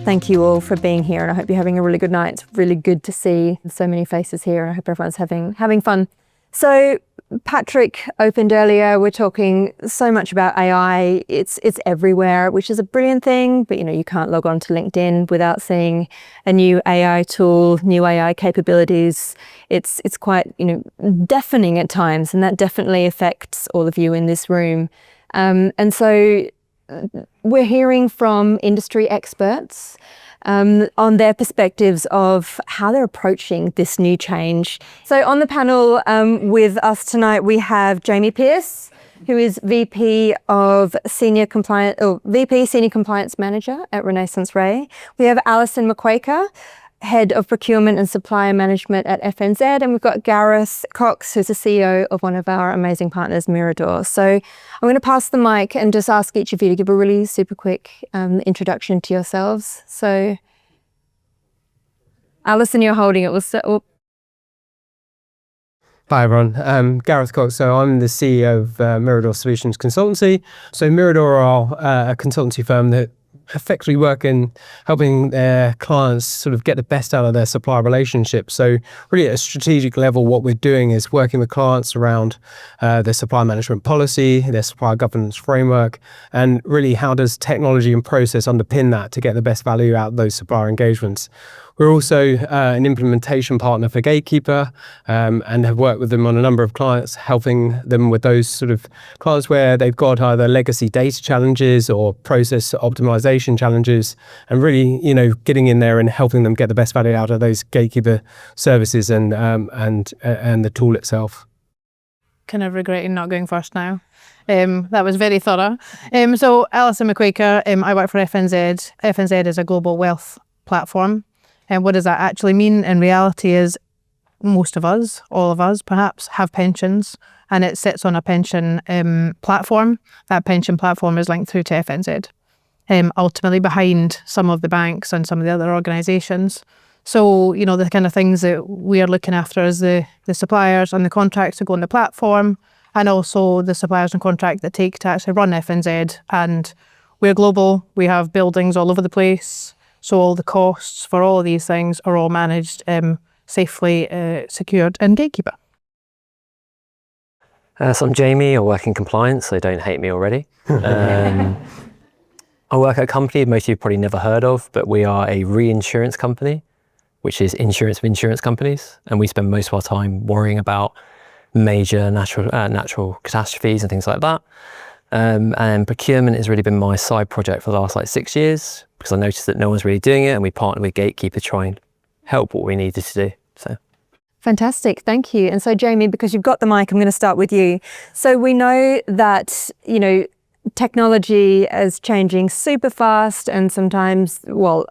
Thank you all for being here, and I hope you're having a really good night. It's really good to see so many faces here, and I hope everyone's having fun. So Patrick opened earlier, we're talking so much about AI. It's everywhere, which is a brilliant thing, but you can't log on to LinkedIn without seeing a new AI tool, new AI capabilities. It's quite, deafening at times, and that definitely affects all of you in this room. And so we're hearing from industry experts on their perspectives of how they're approaching this new change. So on the panel with us tonight, we have Jamie Pearce, who is VP Senior Compliance Manager at Renaissance Ray. We have Alison McQuaker, Head of Procurement and Supplier Management at FNZ, and we've got Gareth Cox, who's the CEO of one of our amazing partners, Mirador. So I'm going to pass the mic and just ask each of you to give a really super quick introduction to yourselves. So, Alison, you're holding it. Hi everyone, Gareth Cox. So I'm the CEO of Mirador Solutions Consultancy. So Mirador are a consultancy firm that effectively work in helping their clients sort of get the best out of their supplier relationship. So really at a strategic level, what we're doing is working with clients around their supply management policy, their supplier governance framework, and really how does technology and process underpin that to get the best value out of those supplier engagements. We're also an implementation partner for Gatekeeper and have worked with them on a number of clients, helping them with those sort of clients where they've got either legacy data challenges or process optimization challenges, and really, getting in there and helping them get the best value out of those Gatekeeper services and the tool itself. Kind of regretting not going first now. That was very thorough. So Alison McQuaker, I work for FNZ. FNZ is a global wealth platform. And what does that actually mean? In reality is most of us, all of us perhaps, have pensions, and it sits on a pension platform. That pension platform is linked through to FNZ, ultimately behind some of the banks and some of the other organisations. So, the kind of things that we are looking after is the suppliers and the contracts that go on the platform, and also the suppliers and contracts that take to actually run FNZ. And we're global, we have buildings all over the place. So all the costs for all of these things are all managed safely, secured in Gatekeeper. So I'm Jamie, I work in compliance, so don't hate me already. I work at a company most of you probably never heard of, but we are a reinsurance company, which is insurance of insurance companies. And we spend most of our time worrying about major natural catastrophes and things like that. And procurement has really been my side project for the last 6 years, because I noticed that no one's really doing it, and we partnered with Gatekeeper to try and help what we needed to do. So fantastic, thank you. And so Jamie, because you've got the mic, I'm going to start with you. So we know that, technology is changing super fast, and sometimes,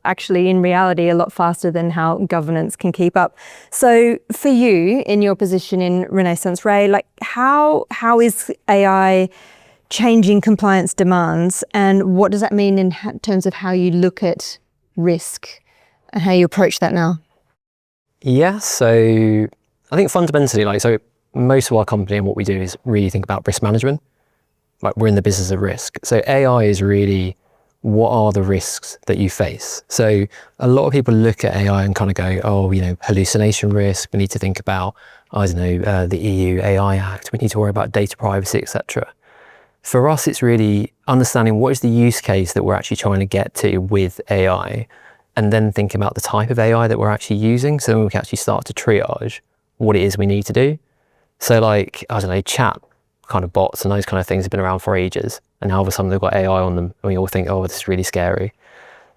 actually in reality, a lot faster than how governance can keep up. So for you, in your position in Renaissance Ray, how is AI changing compliance demands, and what does that mean in terms of how you look at risk and how you approach that now? Yeah, so I think fundamentally, so most of our company and what we do is really think about risk management. We're in the business of risk. So AI is really, what are the risks that you face? So a lot of people look at AI and kind of go, hallucination risk. We need to think about, the EU AI Act. We need to worry about data privacy, etc. For us, it's really understanding what is the use case that we're actually trying to get to with AI, and then thinking about the type of AI that we're actually using, so then we can actually start to triage what it is we need to do. So chat kind of bots and those kind of things have been around for ages, and now all of a sudden they've got AI on them, and we all think, this is really scary.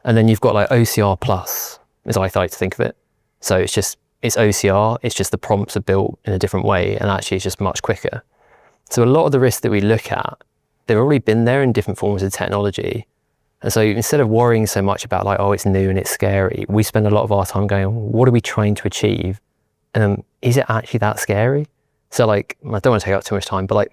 And then you've got OCR plus, as I like to think of it. So it's OCR, it's just the prompts are built in a different way, and actually it's just much quicker. So a lot of the risks that we look at, they've already been there in different forms of technology. And so instead of worrying so much about it's new and it's scary, we spend a lot of our time going, what are we trying to achieve? And is it actually that scary? So I don't want to take up too much time, but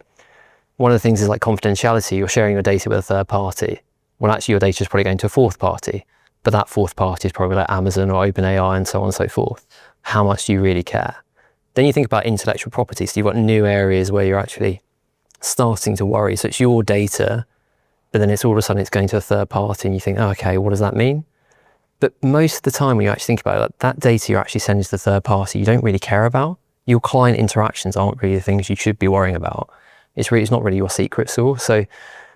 one of the things is confidentiality. You're sharing your data with a third party. Well, actually your data is probably going to a fourth party, but that fourth party is probably Amazon or OpenAI and so on and so forth. How much do you really care? Then you think about intellectual property. So you've got new areas where you're actually starting to worry. So it's your data, but then it's all of a sudden it's going to a third party, and you think, okay, what does that mean? But most of the time when you actually think about it, like, that data you're actually sending to the third party, you don't really care about. Your client interactions aren't really the things you should be worrying about. It's not really your secret sauce. So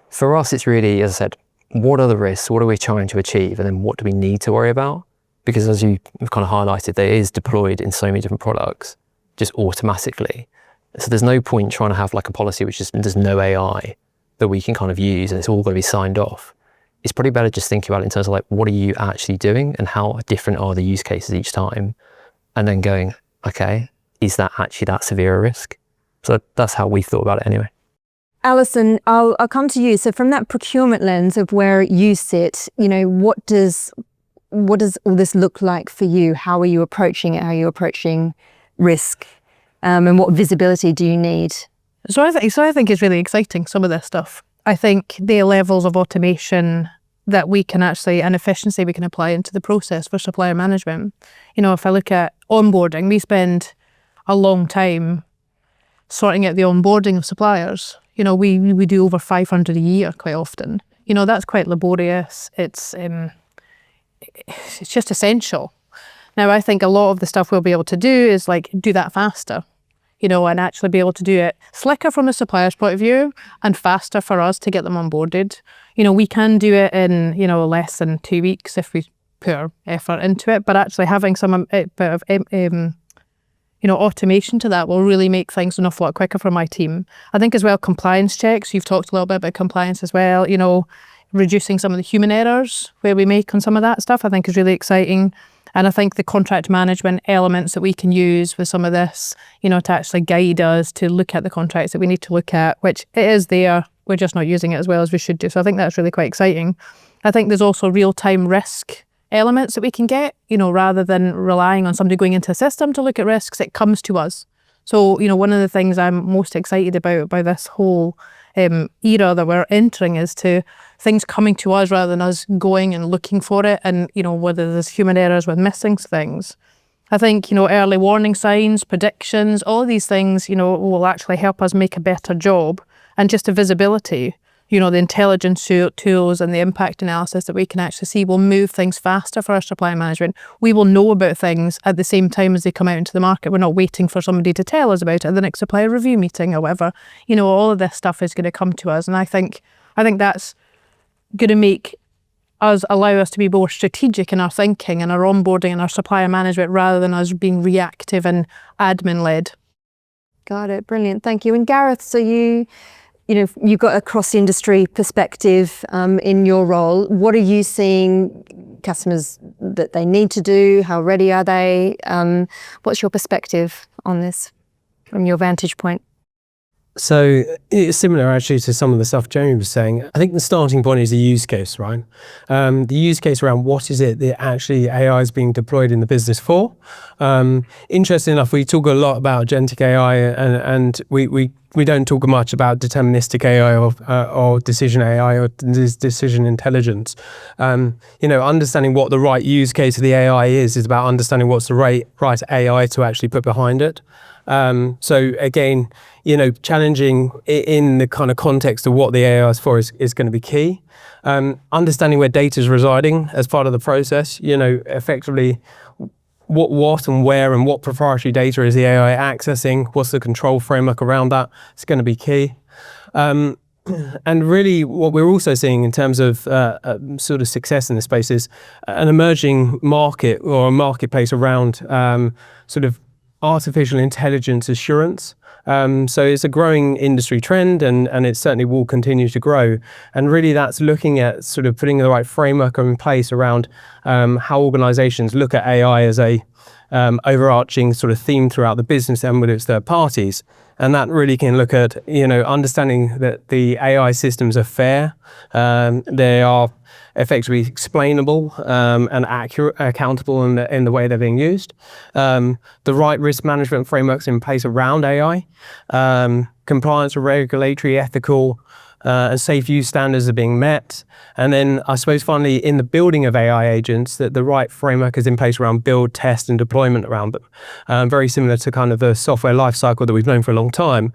for us, it's really, as I said, what are the risks? What are we trying to achieve? And then what do we need to worry about? Because as you've kind of highlighted, there is deployed in so many different products just automatically. So there's no point trying to have like a policy which just there's no AI that we can kind of use and it's all going to be signed off. It's probably better just thinking about it in terms of like, what are you actually doing and how different are the use cases each time? And then going, okay, is that actually that severe a risk? So that's how we thought about it anyway. Alison, I'll come to you. So from that procurement lens of where you sit, what does all this look like for you? How are you approaching it? How are you approaching risk? And what visibility do you need? So I think it's really exciting, some of this stuff. I think the levels of automation that we can actually, and efficiency we can apply into the process for supplier management. If I look at onboarding, we spend a long time sorting out the onboarding of suppliers. We do over 500 a year quite often. That's quite laborious. It's just essential. Now, I think a lot of the stuff we'll be able to do is like do that faster, and actually be able to do it slicker from the supplier's point of view and faster for us to get them onboarded. We can do it in, less than 2 weeks if we put our effort into it, but actually having some bit of, automation to that will really make things an awful lot quicker for my team. I think as well, compliance checks, you've talked a little bit about compliance as well, reducing some of the human errors where we make on some of that stuff, I think is really exciting. And I think the contract management elements that we can use with some of this, to actually guide us to look at the contracts that we need to look at, which it is there, we're just not using it as well as we should do. So I think that's really quite exciting. I think there's also real-time risk elements that we can get, rather than relying on somebody going into a system to look at risks, it comes to us. So, one of the things I'm most excited about by this whole era that we're entering is to things coming to us rather than us going and looking for it, and whether there's human errors with missing things. I think early warning signs, predictions, all of these things will actually help us make a better job, and just the visibility, the intelligence tools and the impact analysis that we can actually see will move things faster for our supply management. We will know about things at the same time as they come out into the market. We're not waiting for somebody to tell us about it at the next supplier review meeting or whatever. All of this stuff is going to come to us. And I think that's going to allow us to be more strategic in our thinking and our onboarding and our supplier management rather than us being reactive and admin led. Got it. Brilliant. Thank you. And Gareth, so you've got a cross-industry perspective in your role. What are you seeing customers that they need to do? How ready are they? What's your perspective on this from your vantage point? So it's similar actually to some of the stuff Jamie was saying. I think the starting point is the use case, right? The use case around what is it that actually AI is being deployed in the business for. Interesting enough, we talk a lot about agentic AI and we don't talk much about deterministic AI or decision AI or decision intelligence. Understanding what the right use case of the AI is about understanding what's the right AI to actually put behind it. So again, challenging in the kind of context of what the AI is for is going to be key. Understanding where data is residing as part of the process, effectively what and where and what proprietary data is the AI accessing, what's the control framework around that, it's going to be key. And really what we're also seeing in terms of sort of success in this space is an emerging market or a marketplace around sort of artificial intelligence assurance. So it's a growing industry trend and it certainly will continue to grow. And really that's looking at sort of putting the right framework in place around how organizations look at AI as a overarching sort of theme throughout the business and with its third parties. And that really can look at, understanding that the AI systems are fair, they are effectively explainable and accurate, accountable in the way they're being used. The right risk management frameworks in place around AI, compliance with regulatory, ethical, and safe use standards are being met. And then I suppose finally in the building of AI agents that the right framework is in place around build, test and deployment around them. Very similar to kind of the software lifecycle that we've known for a long time.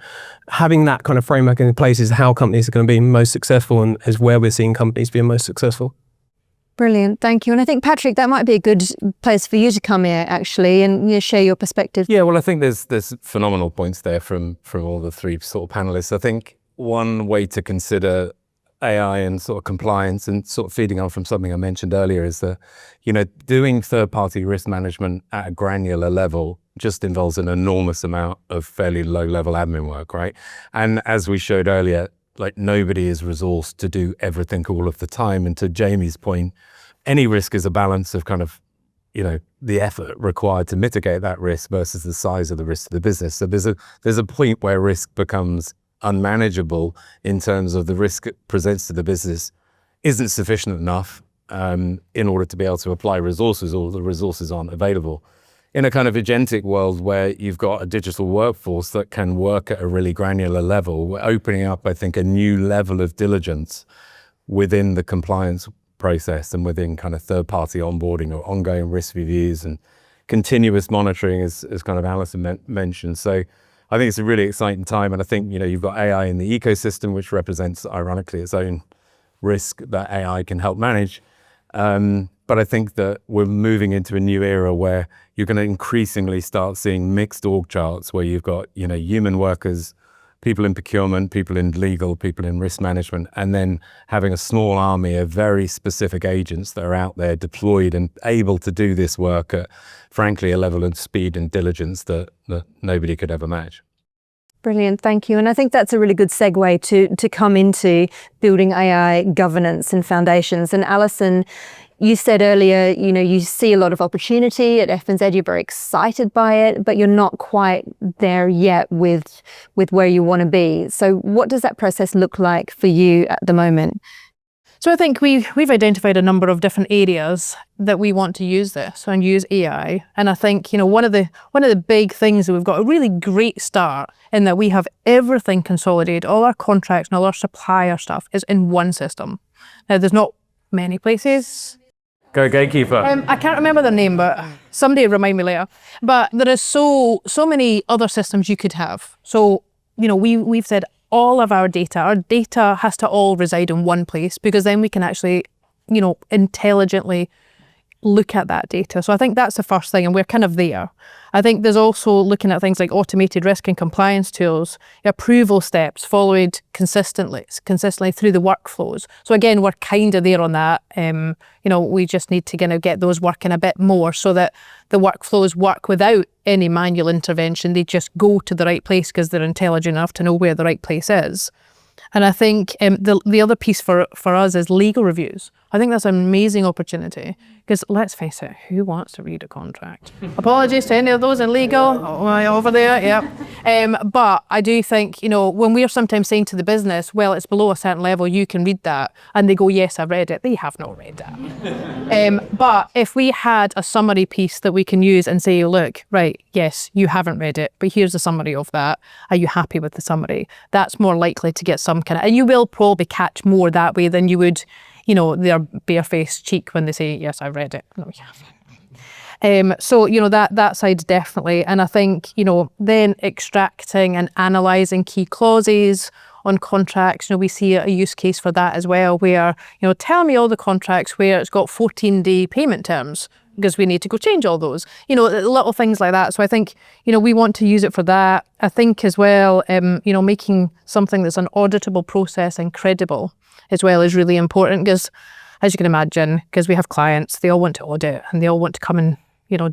Having that kind of framework in place is how companies are going to be most successful and is where we're seeing companies being most successful. Brilliant, thank you. And I think, Patrick, that might be a good place for you to come here, actually, and share your perspective. Yeah, well, I think there's phenomenal points there from all the three sort of panelists. I think one way to consider AI and sort of compliance, and sort of feeding on from something I mentioned earlier, is that, doing third-party risk management at a granular level just involves an enormous amount of fairly low-level admin work, right? And as we showed earlier, like, nobody is resourced to do everything all of the time. And to Jamie's point, any risk is a balance of kind of, the effort required to mitigate that risk versus the size of the risk to the business. So there's a point where risk becomes unmanageable in terms of the risk it presents to the business isn't sufficient enough in order to be able to apply resources, or the resources aren't available. In a kind of agentic world where you've got a digital workforce that can work at a really granular level, we're opening up, I think, a new level of diligence within the compliance process and within kind of third-party onboarding or ongoing risk reviews and continuous monitoring, as kind of Alison mentioned. So I think it's a really exciting time. And I think, you've got AI in the ecosystem, which represents, ironically, its own risk that AI can help manage. But I think that we're moving into a new era where you're going to increasingly start seeing mixed org charts, where you've got, human workers, people in procurement, people in legal, people in risk management, and then having a small army of very specific agents that are out there deployed and able to do this work at, frankly, a level of speed and diligence that nobody could ever match. Brilliant, thank you. And I think that's a really good segue to come into building AI governance and foundations. And Alison, you said earlier, you see a lot of opportunity at FNZ, you're very excited by it, but you're not quite there yet with where you want to be. So what does that process look like for you at the moment? So I think we've identified a number of different areas that we want to use this and use AI. And I think, one of the big things that we've got a really great start in, that we have everything consolidated, all our contracts and all our supplier stuff is in one system. Now, there's not many places. Go Gatekeeper. I can't remember their name, but somebody remind me later. But there is so many other systems you could have. So, we've said all of our data has to all reside in one place, because then we can actually, intelligently look at that data. So I think that's the first thing, and we're kind of there. I think there's also looking at things like automated risk and compliance tools, approval steps followed consistently through the workflows. So again, we're kind of there on that. We just need to kind of get those working a bit more so that the workflows work without any manual intervention. They just go to the right place because they're intelligent enough to know where the right place is. And I think the other piece for us is legal reviews. I think that's an amazing opportunity, because let's face it, who wants to read a contract? Apologies to any of those in legal, over there, yeah. But I do think, when we're sometimes saying to the business, well, it's below a certain level, you can read that, and they go, yes, I've read it. They have not read that. But if we had a summary piece that we can use and say, look, right, yes, you haven't read it, but here's a summary of that. Are you happy with the summary? That's more likely to get some kind of, and you will probably catch more that way than you would, their barefaced cheek when they say, yes, I've read it. No, you haven't. So, that side definitely. And I think, then extracting and analysing key clauses on contracts, we see a use case for that as well, where, tell me all the contracts where it's got 14-day payment terms, because we need to go change all those, little things like that. So I think, we want to use it for that. I think as well, making something that's an auditable process and credible as well is really important, because as you can imagine, because we have clients, they all want to audit and they all want to come and,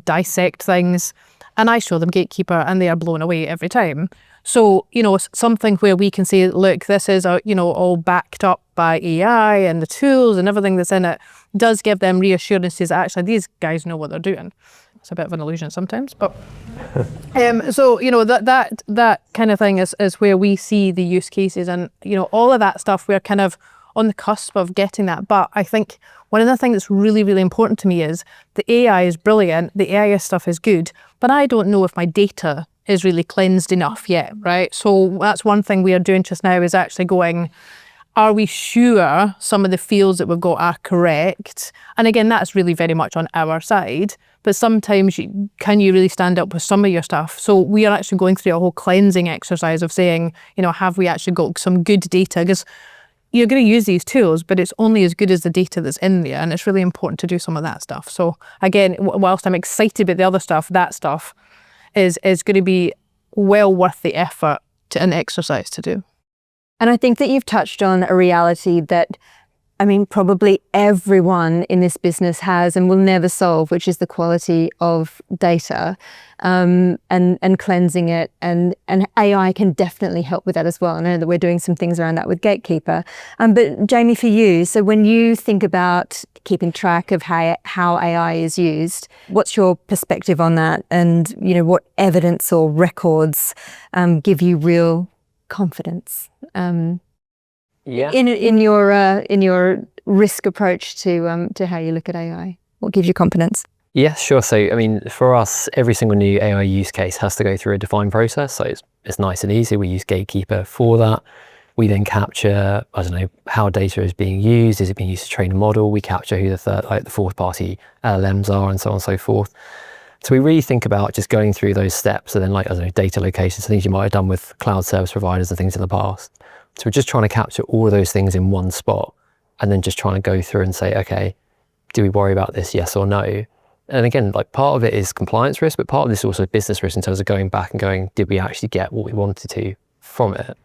dissect things. And I show them Gatekeeper and they are blown away every time. So, something where we can say, look, this is, all backed up by AI and the tools and everything that's in it, does give them reassurances that actually these guys know what they're doing. It's a bit of an illusion sometimes, but so that kind of thing is where we see the use cases, and all of that stuff we're kind of on the cusp of getting that. But I think one of the things that's really, really important to me is the AI is brilliant, the AI stuff is good, but I don't know if my data is really cleansed enough yet, right? So that's one thing we are doing just now, is actually going, are we sure some of the fields that we've got are correct? And again, that's really very much on our side, but sometimes can you really stand up with some of your stuff? So we are actually going through a whole cleansing exercise of saying, have we actually got some good data? Because you're going to use these tools, but it's only as good as the data that's in there, and it's really important to do some of that stuff. So again, whilst I'm excited about the other stuff, that stuff is going to be well worth the effort and exercise to do. And I think that you've touched on a reality that, I mean, probably everyone in this business has and will never solve, which is the quality of data, and cleansing it. And AI can definitely help with that as well. I know that we're doing some things around that with Gatekeeper. But Jamie, for you, so when you think about keeping track of how AI is used, what's your perspective on that? And, you know, what evidence or records give you real confidence? In your risk approach to how you look at AI? What gives you confidence? Yeah, sure. So, I mean, for us, every single new AI use case has to go through a defined process. So it's nice and easy. We use Gatekeeper for that. We then capture, I don't know, how data is being used. Is it being used to train a model? We capture who the fourth party LLMs are and so on and so forth. So we really think about just going through those steps, and then, like, I don't know, data locations, things you might have done with cloud service providers and things in the past. So we're just trying to capture all of those things in one spot, and then just trying to go through and say, okay, do we worry about this, yes or no? And again, like, part of it is compliance risk, but part of this is also business risk in terms of going back and going, did we actually get what we wanted to from it?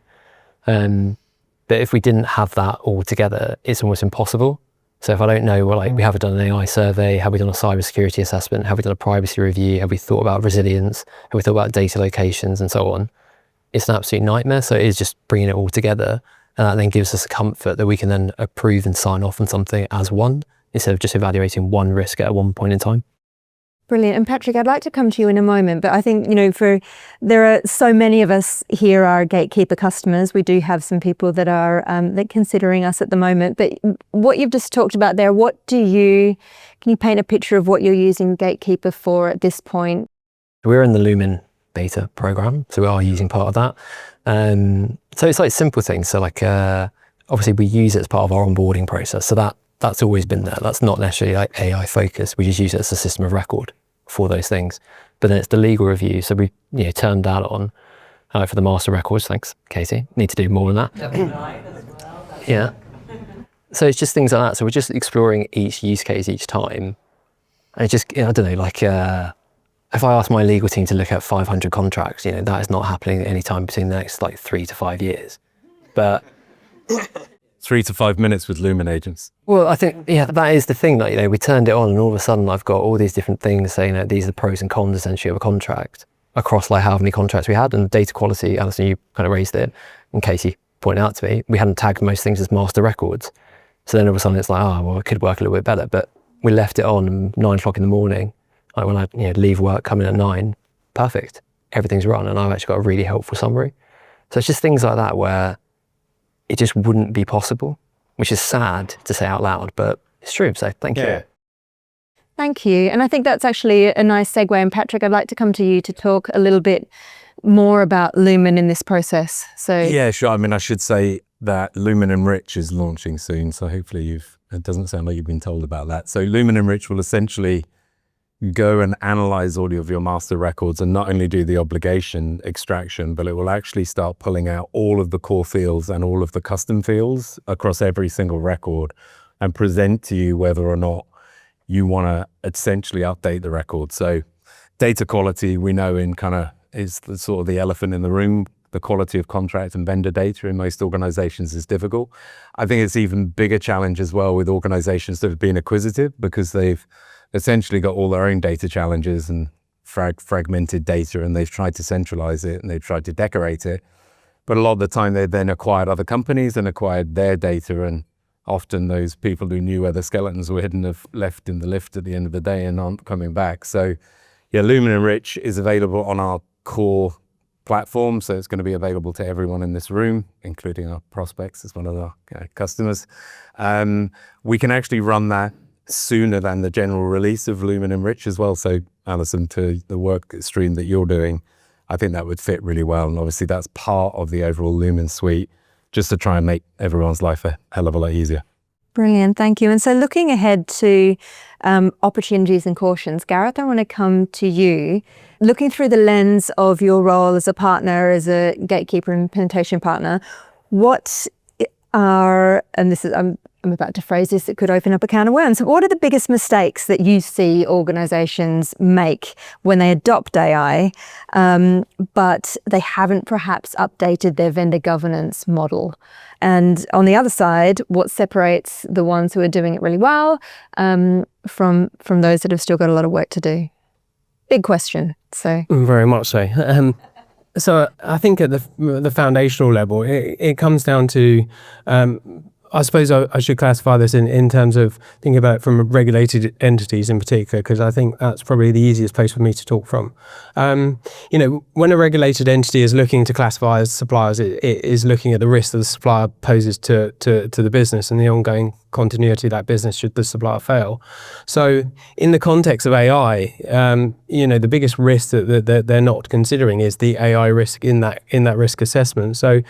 But if we didn't have that all together, it's almost impossible. So if I don't know, well, like, we haven't done an AI survey, have we done a cybersecurity assessment, have we done a privacy review, have we thought about resilience, have we thought about data locations and so on? It's an absolute nightmare. So it is just bringing it all together, and that then gives us a comfort that we can then approve and sign off on something as one, instead of just evaluating one risk at one point in time. Brilliant. And Patrick, I'd like to come to you in a moment, but I think, you know, there are so many of us here are Gatekeeper customers. We do have some people that are considering us at the moment, but what you've just talked about there, can you paint a picture of what you're using Gatekeeper for at this point? We're in the Lumen beta program, so we are using part of that. So it's like simple things. So like, obviously we use it as part of our onboarding process. So that's always been there. That's not necessarily like AI focused. We just use it as a system of record for those things. But then it's the legal review. So we turned that on for the master records. Thanks, Katie. Need to do more than that. Yeah. So it's just things like that. So we're just exploring each use case each time. And it just, I don't know, like, if I ask my legal team to look at 500 contracts, that is not happening any time between the next 3 to 5 years. But 3 to 5 minutes with Lumen agents. Well, I think, that is the thing. That we turned it on, and all of a sudden I've got all these different things saying that these are the pros and cons essentially of a contract across how many contracts we had, and data quality. Alison, you kind of raised it, in case you pointed out to me, we hadn't tagged most things as master records. So then all of a sudden it's it could work a little bit better. But we left it on 9 o'clock in the morning. When I leave work, come in at 9, perfect. Everything's run, and I've actually got a really helpful summary. So it's just things like that where it just wouldn't be possible, which is sad to say out loud, but it's true. So thank you. Thank you. And I think that's actually a nice segue. And Patrick, I'd like to come to you to talk a little bit more about Lumen in this process. So yeah, sure. I mean, I should say that Lumen Enrich is launching soon. So hopefully it doesn't sound like you've been told about that. So Lumen Enrich will essentially go and analyze all of your master records, and not only do the obligation extraction, but it will actually start pulling out all of the core fields and all of the custom fields across every single record, and present to you whether or not you want to essentially update the record. So data quality, we know is the sort of the elephant in the room. The quality of contract and vendor data in most organizations is difficult. I think it's even bigger challenge as well with organizations that have been acquisitive, because they've essentially got all their own data challenges and fragmented data, and they've tried to centralize it and they've tried to decorate it. But a lot of the time they then acquired other companies and acquired their data, and often those people who knew where the skeletons were hidden have left in the lift at the end of the day and aren't coming back. So yeah, Lumen Enrich is available on our core platform. So it's going to be available to everyone in this room, including our prospects as one of our customers. We can actually run that sooner than the general release of Lumen Enrich as well. So Alison, to the work stream that you're doing, I think that would fit really well. And obviously that's part of the overall Lumen suite, just to try and make everyone's life a hell of a lot easier. Brilliant, thank you. And so looking ahead to opportunities and cautions, Gareth, I want to come to you. Looking through the lens of your role as a partner, as a Gatekeeper implementation partner, what are, and this is, I'm about to phrase this, it could open up a can of worms. What are the biggest mistakes that you see organizations make when they adopt AI, but they haven't perhaps updated their vendor governance model? And on the other side, what separates the ones who are doing it really well from those that have still got a lot of work to do? Big question. So Very much so. So I think at the foundational level, it comes down to, I suppose I should classify this in terms of thinking about it from regulated entities in particular, because I think that's probably the easiest place for me to talk from. When a regulated entity is looking to classify as suppliers, it is looking at the risk that the supplier poses to the business and the ongoing continuity of that business should the supplier fail. So in the context of AI, the biggest risk that they're not considering is the AI risk in that risk assessment. So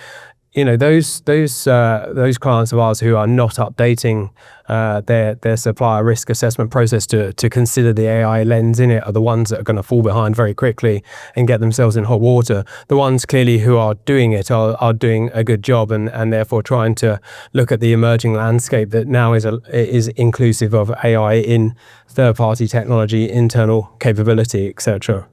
those clients of ours who are not updating their supplier risk assessment process to consider the AI lens in it are the ones that are going to fall behind very quickly and get themselves in hot water. The ones clearly who are doing it are doing a good job and therefore trying to look at the emerging landscape that now is inclusive of AI in third-party technology, internal capability, etc.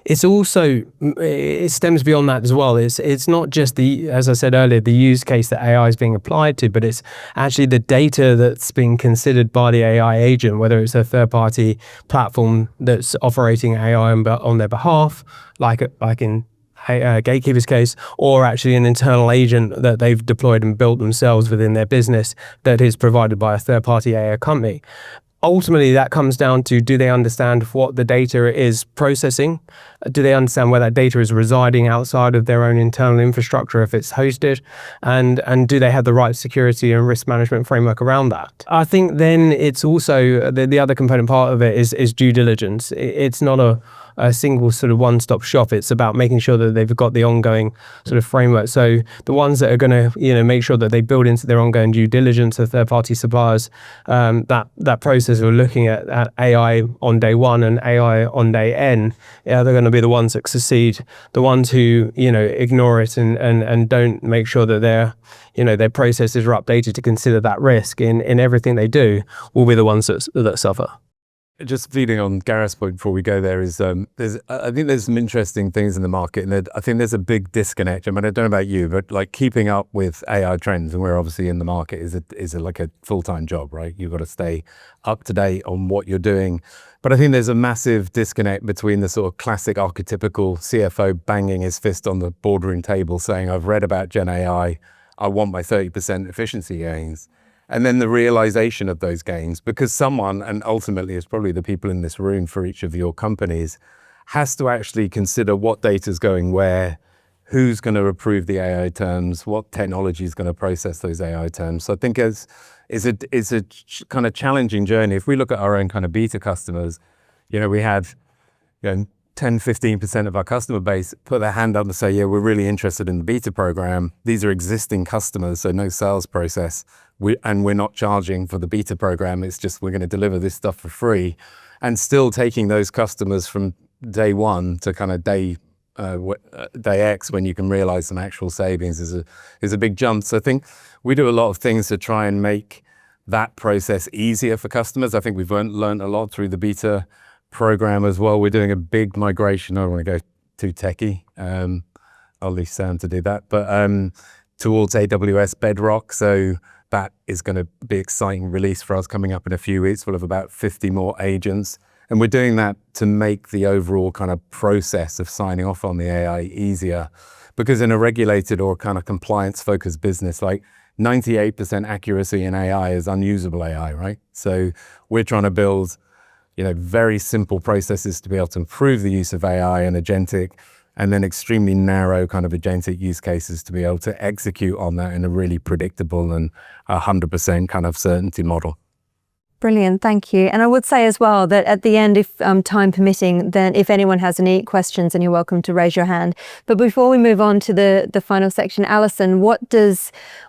It's also, it stems beyond that as well. It's not just as I said earlier, the use case that AI is being applied to, but it's actually the data that's being considered by the AI agent, whether it's a third-party platform that's operating AI on their behalf, like in Gatekeeper's case, or actually an internal agent that they've deployed and built themselves within their business that is provided by a third-party AI company. Ultimately, that comes down to, do they understand what the data is processing? Do they understand where that data is residing outside of their own internal infrastructure if it's hosted? And do they have the right security and risk management framework around that? I think then it's also, the other component part of it is due diligence. It's not a single sort of one-stop shop. It's about making sure that they've got the ongoing sort of framework. So the ones that are going to, make sure that they build into their ongoing due diligence of third-party suppliers, that process of looking at AI on day one and AI on day N, they're going to be the ones that succeed. The ones who, ignore it and don't make sure that their processes are updated to consider that risk in everything they do will be the ones that suffer. Just feeding on Gareth's point before we go there is, I think there's some interesting things in the market, and I think there's a big disconnect. I mean, I don't know about you, but like keeping up with AI trends, and we're obviously in the market, is like a full-time job, right? You've got to stay up to date on what you're doing. But I think there's a massive disconnect between the sort of classic archetypical CFO banging his fist on the boardroom table saying, I've read about Gen AI, I want my 30% efficiency gains. And then the realization of those gains, because someone, and ultimately it's probably the people in this room for each of your companies, has to actually consider what data is going where, who's going to approve the AI terms, what technology is going to process those AI terms. So I think it's a kind of challenging journey. If we look at our own kind of beta customers, we had 10-15% of our customer base put their hand up and say, yeah, we're really interested in the beta program. These are existing customers, so no sales process. We're not charging for the beta program. It's just, we're going to deliver this stuff for free. And still taking those customers from day one to kind of day X, when you can realize some actual savings, is a big jump. So I think we do a lot of things to try and make that process easier for customers. I think we've learned a lot through the beta program as well. We're doing a big migration. I don't want to go too techie. I'll leave Sam to do that. But towards AWS Bedrock. So that is going to be an exciting release for us coming up in a few weeks. We'll have about 50 more agents. And we're doing that to make the overall kind of process of signing off on the AI easier. Because in a regulated or kind of compliance-focused business, like 98% accuracy in AI is unusable AI, right? So we're trying to build very simple processes to be able to improve the use of AI and agentic, and then extremely narrow kind of agentic use cases to be able to execute on that in a really predictable and 100% kind of certainty model. Brilliant, thank you. And I would say as well that at the end, if time permitting, then if anyone has any questions, then you're welcome to raise your hand. But before we move on to the final section, Alison, what do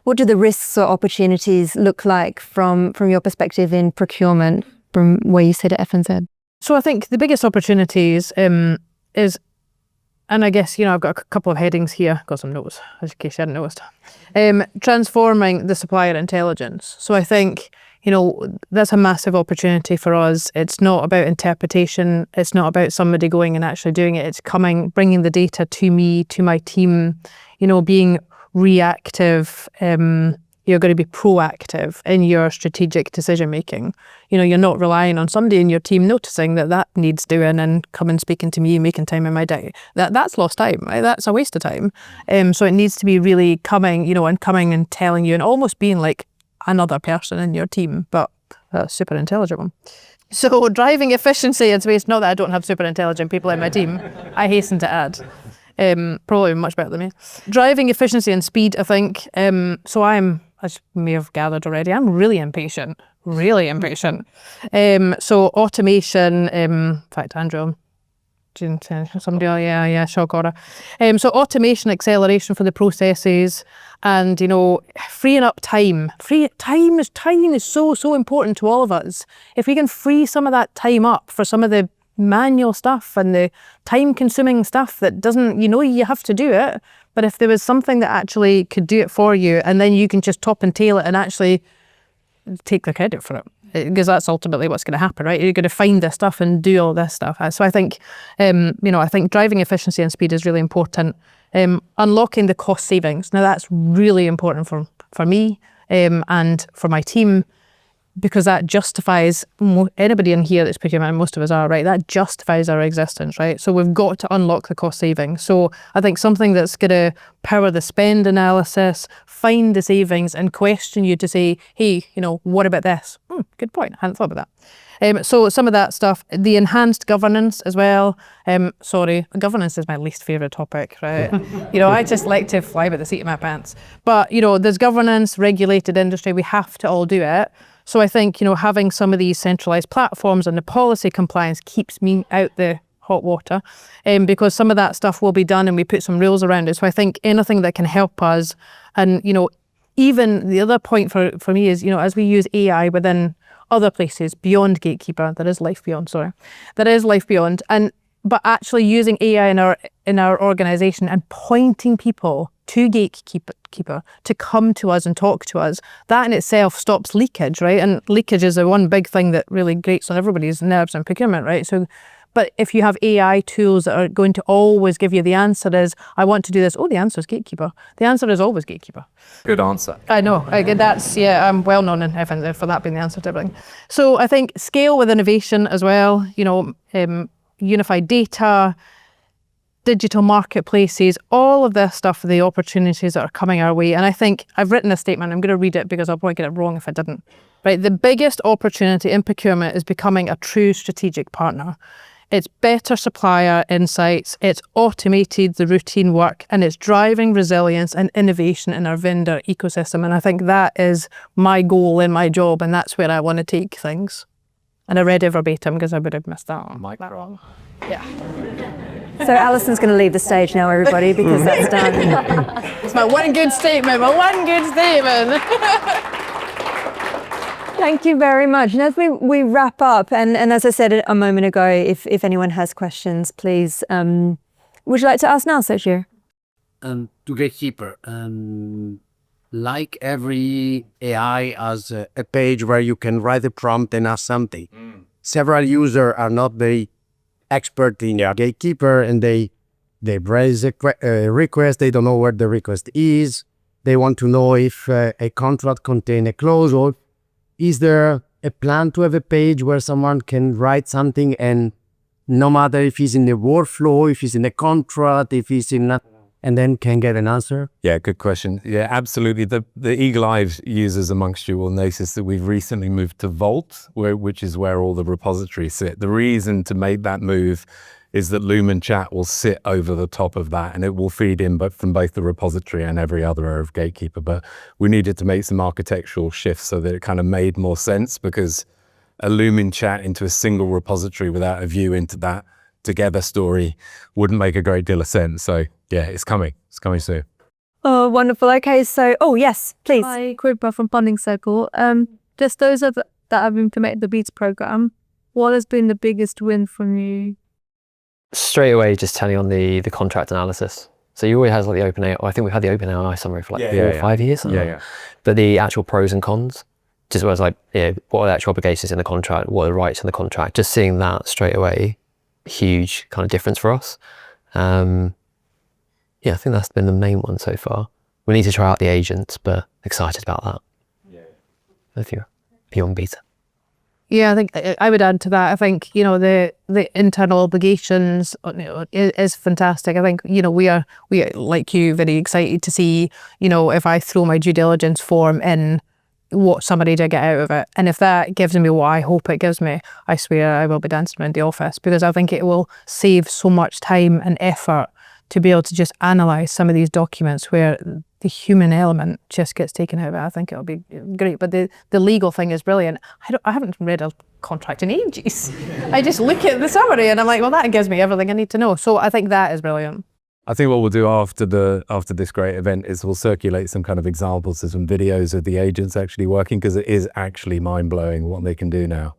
the risks or opportunities look like from your perspective in procurement, from where you sit at FNZ? So I think the biggest opportunities is and I guess, I've got a couple of headings here, got some notes, in case you hadn't noticed. Transforming the supplier intelligence. So I think, that's a massive opportunity for us. It's not about interpretation. It's not about somebody going and actually doing it. It's bringing the data to me, to my team, being reactive. You're going to be proactive in your strategic decision making. You're not relying on somebody in your team noticing that needs doing and coming speaking to me, making time in my day. That's lost time, right? That's a waste of time. So it needs to be really coming and telling you, and almost being like another person in your team, but a super intelligent one. So driving efficiency and space, not that I don't have super intelligent people in my team, I hasten to add. Probably much better than me. Driving efficiency and speed, I think. So as you may have gathered already, I'm really impatient. So automation, in fact, Andrew, somebody, shock order. So automation, acceleration for the processes, and freeing up time. Time is so important to all of us. If we can free some of that time up for some of the manual stuff and the time-consuming stuff that doesn't, you have to do it, but if there was something that actually could do it for you, and then you can just top and tail it and actually take the credit for it, because that's ultimately what's going to happen, right? You're going to find this stuff and do all this stuff. So I think, I think driving efficiency and speed is really important. Unlocking the cost savings. Now that's really important for me and for my team, because that justifies anybody in here that's procurement, and most of us are, right? That justifies our existence, right? So we've got to unlock the cost savings. So I think something that's going to power the spend analysis, find the savings, and question you to say, hey, what about this? Good point. I hadn't thought about that. So some of that stuff, the enhanced governance as well. Governance is my least favourite topic, right? I just like to fly by the seat of my pants. But, there's governance, regulated industry, we have to all do it. So I think, having some of these centralised platforms and the policy compliance keeps me out the hot water, because some of that stuff will be done and we put some rules around it. So I think anything that can help us, and, even the other point for me is, as we use AI within other places beyond Gatekeeper, there is life beyond, but actually using AI in our organisation and pointing people to Gatekeeper to come to us and talk to us, that in itself stops leakage, right? And leakage is the one big thing that really grates on everybody's nerves in procurement, right? So, but if you have AI tools that are going to always give you the answer is, I want to do this. Oh, the answer is Gatekeeper. The answer is always Gatekeeper. Good answer. I know. I'm well known in FNZ for that being the answer to everything. So I think scale with innovation as well, unified data, digital marketplaces, all of this stuff, the opportunities that are coming our way. And I think I've written a statement, I'm going to read it because I'll probably get it wrong if I didn't. Right, the biggest opportunity in procurement is becoming a true strategic partner. It's better supplier insights, it's automated the routine work, and it's driving resilience and innovation in our vendor ecosystem. And I think that is my goal in my job, and that's where I want to take things. And I read it verbatim because I would have missed that wrong. Yeah. So Alison's going to leave the stage now, everybody, because that's done. It's my one good statement. Thank you very much. And as we wrap up, and as I said a moment ago, if anyone has questions, please, would you like to ask now, Sergio? To Gatekeeper, like every AI has a page where you can write a prompt and ask something. Several users are not very expert in Gatekeeper, and they raise a request. They don't know where the request is. They want to know if a contract contains a clause, or is there a plan to have a page where someone can write something, and no matter if he's in the workflow, if he's in a contract, if he's in and then can get an answer? Yeah, good question. Yeah, absolutely. The eagle eyed users amongst you will notice that we've recently moved to Vault, which is where all the repositories sit. The reason to make that move is that Lumen Chat will sit over the top of that, and it will feed in from both the repository and every other area of Gatekeeper. But we needed to make some architectural shifts so that it kind of made more sense, because a Lumen Chat into a single repository without a view into that together story wouldn't make a great deal of sense. So yeah, it's coming soon. Oh, wonderful. Okay, so, yes, please. Hi, Kripa from Funding Circle. Just those that have implemented the BEATS program, what has been the biggest win from you? straight away, just telling on the contract analysis. So you always has like the open AI. I think we've had the open AI summary for like 4 or 5 years. Yeah. But the actual pros and cons, just was like, what are the actual obligations in the contract? What are the rights in the contract? Just seeing that straight away, huge kind of difference for us. I think that's been the main one so far. We need to try out the agents, but excited about that. If you're on beta. Yeah, I think I would add to that. I think, the internal obligations, is fantastic. I think, we are like you, very excited to see, if I throw my due diligence form in, what somebody did get out of it. And if that gives me what I hope it gives me, I swear I will be dancing around the office, because I think it will save so much time and effort to be able to just analyse some of these documents where the human element just gets taken out of it. I think it'll be great. But the legal thing is brilliant. I haven't read a contract in ages. I just look at the summary and I'm like, well, that gives me everything I need to know. So I think that is brilliant. I think what we'll do after this great event is we'll circulate some kind of examples of some videos of the agents actually working, because it is actually mind-blowing what they can do now.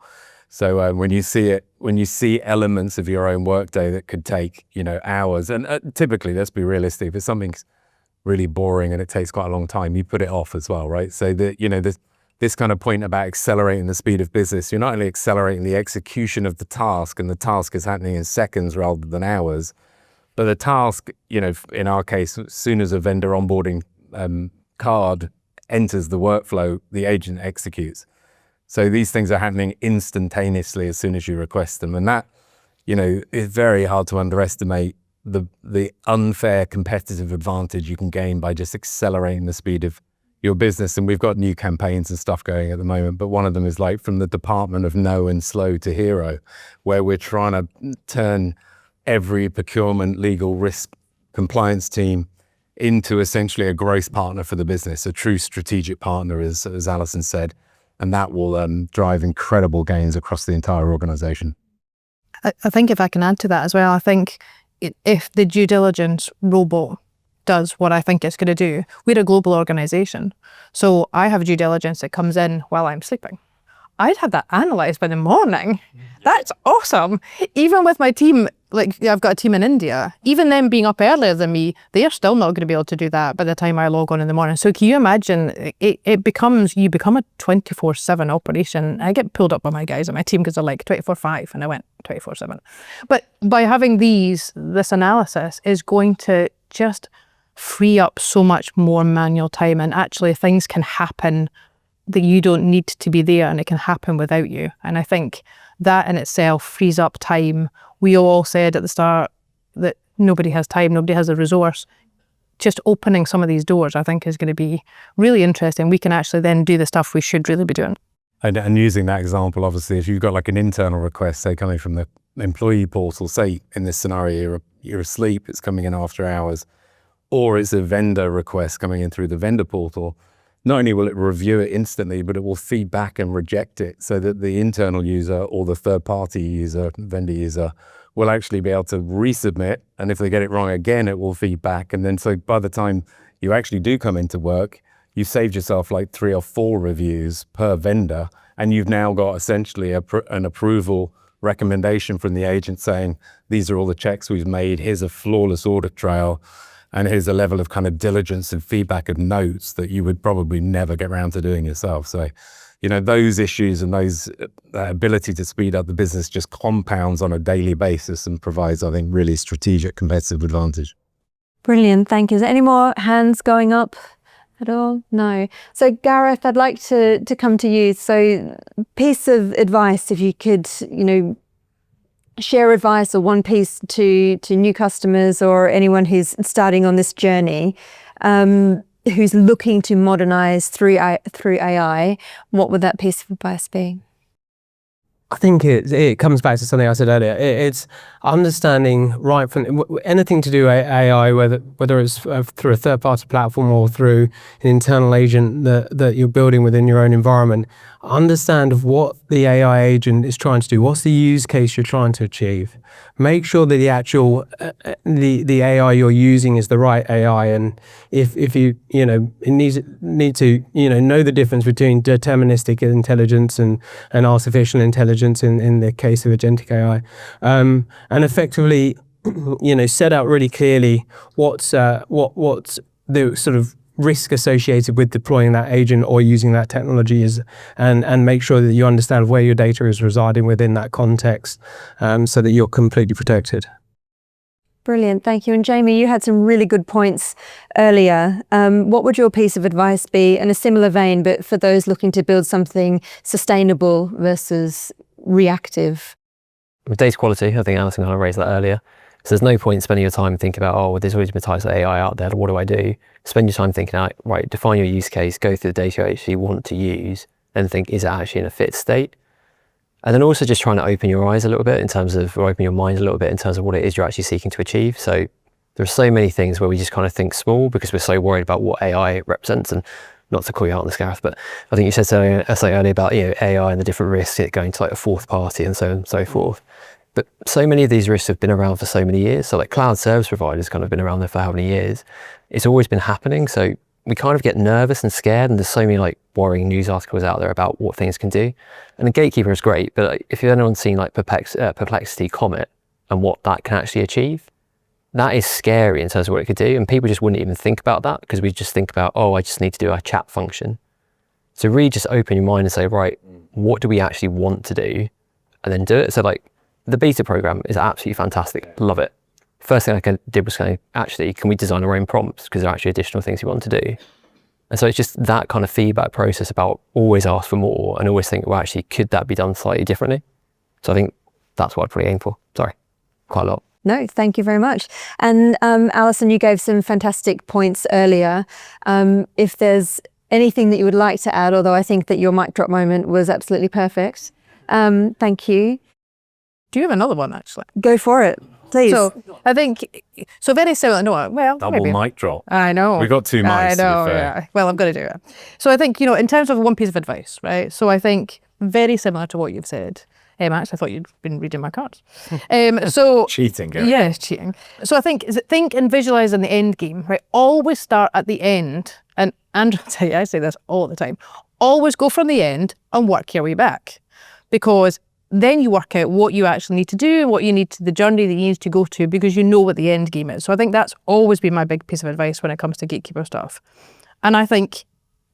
So when you see elements of your own workday that could take, hours, and typically, let's be realistic, if something's really boring and it takes quite a long time, you put it off as well, right? So this kind of point about accelerating the speed of business, you're not only accelerating the execution of the task, and the task is happening in seconds rather than hours, but the task, in our case, as soon as a vendor onboarding card enters the workflow, the agent executes. So these things are happening instantaneously as soon as you request them. And that, is very hard to underestimate the unfair competitive advantage you can gain by just accelerating the speed of your business. And we've got new campaigns and stuff going at the moment, but one of them is like from the department of no and slow to hero, where we're trying to turn every procurement, legal, risk, compliance team into essentially a growth partner for the business, a true strategic partner, as Alison said. And that will drive incredible gains across the entire organization. I think if I can add to that as well, I think if the due diligence robot does what I think it's going to do, we're a global organization. So I have due diligence that comes in while I'm sleeping. I'd have that analysed by the morning. That's awesome. Even with my team, like I've got a team in India, even them being up earlier than me, they're still not going to be able to do that by the time I log on in the morning. So can you imagine, you become a 24/7 operation. I get pulled up by my guys on my team because they're like 24/5 and I went 24/7. But by having this analysis is going to just free up so much more manual time, and actually things can happen that you don't need to be there, and it can happen without you. And I think that in itself frees up time. We all said at the start that nobody has time, nobody has the resource. Just opening some of these doors, I think, is going to be really interesting. We can actually then do the stuff we should really be doing. And using that example, obviously, if you've got like an internal request, say coming from the employee portal, say in this scenario, you're asleep, it's coming in after hours, or it's a vendor request coming in through the vendor portal, not only will it review it instantly, but it will feed back and reject it so that the internal user or the third-party user, vendor user, will actually be able to resubmit. And if they get it wrong again, it will feed back. And then so by the time you actually do come into work, you've saved yourself like 3 or 4 reviews per vendor. And you've now got essentially an approval recommendation from the agent saying, these are all the checks we've made. Here's a flawless audit trail. And here's a level of kind of diligence and feedback and notes that you would probably never get around to doing yourself. So, those issues and those ability to speed up the business just compounds on a daily basis and provides, I think, really strategic competitive advantage. Brilliant, thank you. Is there any more hands going up at all? No. So Gareth, I'd like to come to you. So piece of advice, if you could, share advice or one piece to new customers or anyone who's starting on this journey, who's looking to modernize through AI, what would that piece of advice be? I think it comes back to something I said earlier. It's understanding right from anything to do with AI, whether it's through a third-party platform or through an internal agent that you're building within your own environment. Understand what the AI agent is trying to do. What's the use case you're trying to achieve? Make sure that the actual the AI you're using is the right AI, and if you need to know the difference between deterministic intelligence and artificial intelligence in the case of agentic AI, and effectively set out really clearly what's the sort of risk associated with deploying that agent or using that technology is, and make sure that you understand where your data is residing within that context, so that you're completely protected. Brilliant, thank you. And Jamie, you had some really good points earlier. What would your piece of advice be in a similar vein, but for those looking to build something sustainable versus reactive? With data quality, I think Alison kind of raised that earlier. So there's no point spending your time thinking about, oh, well, there's always been types of AI out there, what do I do? Spend your time thinking out, right, define your use case, go through the data you actually want to use, and think, is it actually in a fit state? And then also just trying to open your eyes a little bit in terms of, or open your mind a little bit in terms of what it is you're actually seeking to achieve. So there are so many things where we just kind of think small because we're so worried about what AI represents. And not to call you out on this, Gareth, but I think you said something earlier about AI and the different risks, it going to like a fourth party and so on and so forth. But so many of these risks have been around for so many years. So like cloud service providers kind of been around there for how many years? It's always been happening. So we kind of get nervous and scared, and there's so many like worrying news articles out there about what things can do. And the gatekeeper is great, but like, if anyone's seen like Perplexity Comet and what that can actually achieve, that is scary in terms of what it could do. And people just wouldn't even think about that because we just think about, oh, I just need to do a chat function. So really just open your mind and say, right, what do we actually want to do? And then do it. So like the beta program is absolutely fantastic. Love it. First thing I did was kind of, actually, can we design our own prompts? Because there are actually additional things we want to do. And so it's just that kind of feedback process about always ask for more and always think, well, actually, could that be done slightly differently? So I think that's what I'd probably aim for. Sorry, quite a lot. No, thank you very much. And Alison, you gave some fantastic points earlier. If there's anything that you would like to add, although I think that your mic drop moment was absolutely perfect. Thank you. Do you have another one, actually? Go for it, please. So I think, so very similar, no, well, Double maybe. mic drop. I know. We got 2 mics. I know, yeah. Well, I'm going to do it. So I think, in terms of one piece of advice, right? So I think very similar to what you've said. Actually, I thought you'd been reading my cards. Cheating, Gary. Yeah, it's cheating. So I think and visualize in the end game, right? Always start at the end. And Andrew, I say this all the time. Always go from the end and work your way back. Because then you work out what you actually need to do, what you need to, the journey that you need to go to, because you know what the end game is. So I think that's always been my big piece of advice when it comes to gatekeeper stuff. And I think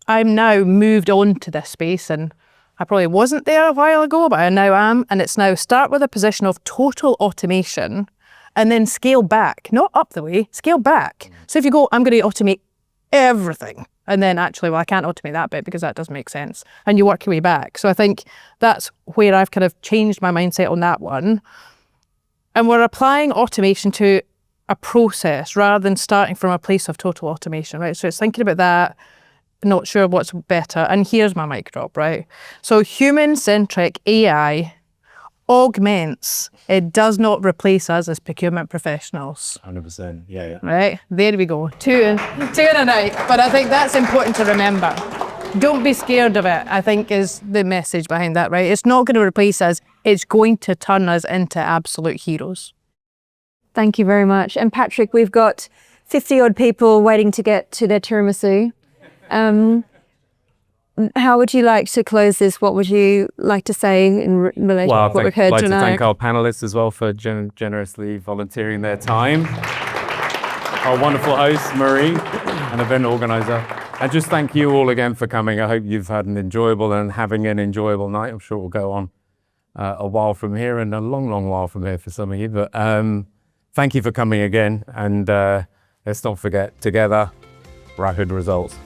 I'm now moved on to this space, and I probably wasn't there a while ago, but I now am. And it's now start with a position of total automation and then scale back, not up the way, scale back. So if you go, I'm going to automate everything. And then actually, well, I can't automate that bit because that doesn't make sense. And you work your way back. So I think that's where I've kind of changed my mindset on that one. And we're applying automation to a process rather than starting from a place of total automation, right? So it's thinking about that, not sure what's better. And here's my mic drop, right? So human-centric AI augments, it does not replace us as procurement professionals. 100%, yeah. Right, there we go, two in a night. But I think that's important to remember. Don't be scared of it, I think is the message behind that, right? It's not going to replace us, it's going to turn us into absolute heroes. Thank you very much. And Patrick, we've got 50 odd people waiting to get to their tiramisu. How would you like to close this? What would you like to say in relation to what we've heard I'd like tonight? to thank our panelists as well for generously volunteering their time. Our wonderful host, Marie, and event organizer. And just thank you all again for coming. I hope you've had an enjoyable and having an enjoyable night. I'm sure it will go on a while from here and a long, long while from here for some of you. But thank you for coming again. And let's not forget, together, rapid results.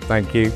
Thank you.